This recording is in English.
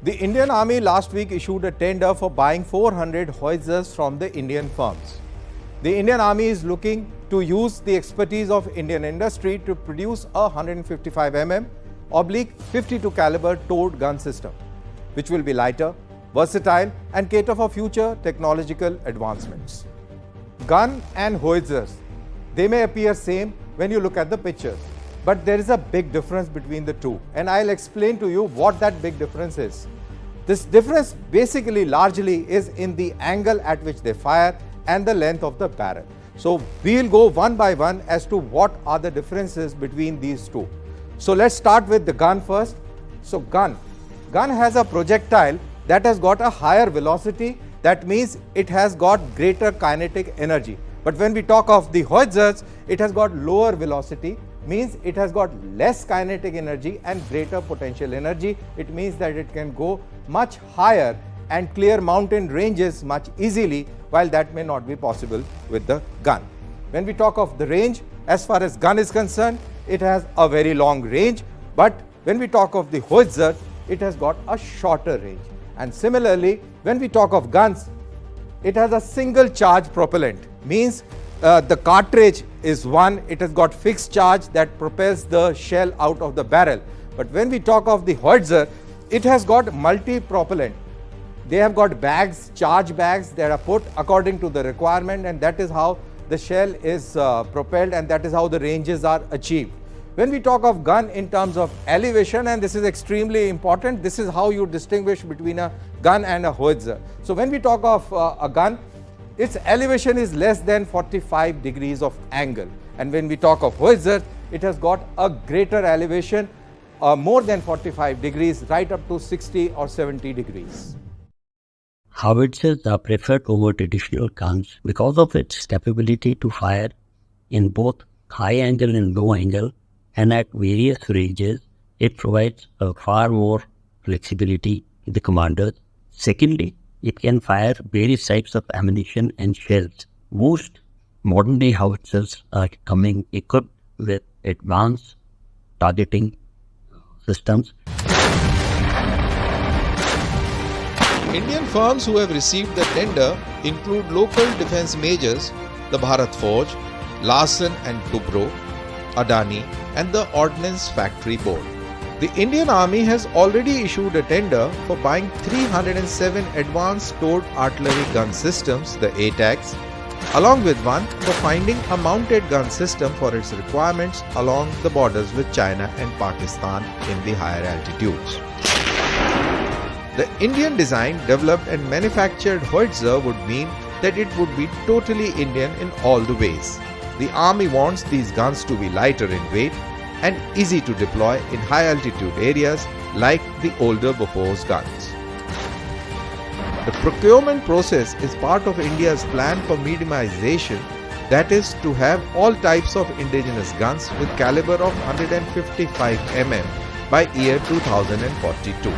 The Indian Army last week issued a tender for buying 400 Howitzers from the Indian firms. The Indian Army is looking to use the expertise of Indian industry to produce a 155 mm /52 caliber towed gun system, which will be lighter, versatile and cater for future technological advancements. Gun and Howitzers, they may appear same when you look at the pictures, but there is a big difference between the two, and I'll explain to you what that big difference is. This difference basically largely is in the angle at which they fire and the length of the barrel. So we'll go one by one as to what are the differences between these two. So let's start with the gun first. So gun has a projectile that has got a higher velocity. That means it has got greater kinetic energy. But when we talk of the Howitzers, it has got lower velocity, means it has got less kinetic energy and greater potential energy. It means that it can go much higher and clear mountain ranges much easily, while that may not be possible with the gun. When we talk of the range, as far as gun is concerned, it has a very long range, but when we talk of the Howitzer, it has got a shorter range. And similarly, when we talk of guns, it has a single charge propellant, means the cartridge is one, it has got fixed charge that propels the shell out of the barrel. But when we talk of the Howitzer, it has got multi-propellant. They have got bags, charge bags that are put according to the requirement, and that is how the shell is propelled, and that is how the ranges are achieved. When we talk of gun in terms of elevation, and this is extremely important, this is how you distinguish between a gun and a Howitzer. So when we talk of a gun, its elevation is less than 45 degrees of angle, and when we talk of Howitzer, it has got a greater elevation, more than 45 degrees, right up to 60 or 70 degrees. Howitzers are preferred over traditional guns because of its capability to fire in both high angle and low angle, and at various ranges. It provides a far more flexibility to the commanders. Secondly, it can fire various types of ammunition and shells. Most modern day howitzers are coming equipped with advanced targeting systems. Indian firms who have received the tender include local defence majors, the Bharat Forge, Larsen and Toubro, Adani and the Ordnance Factory Board. The Indian Army has already issued a tender for buying 307 advanced towed artillery gun systems, the ATAGS, along with one for finding a mounted gun system for its requirements along the borders with China and Pakistan in the higher altitudes. The Indian design, developed and manufactured Howitzer would mean that it would be totally Indian in all the ways. The Army wants these guns to be lighter in weight and easy to deploy in high altitude areas like the older Bofors guns. The procurement process is part of India's plan for mediumization, that is to have all types of indigenous guns with caliber of 155 mm by year 2042.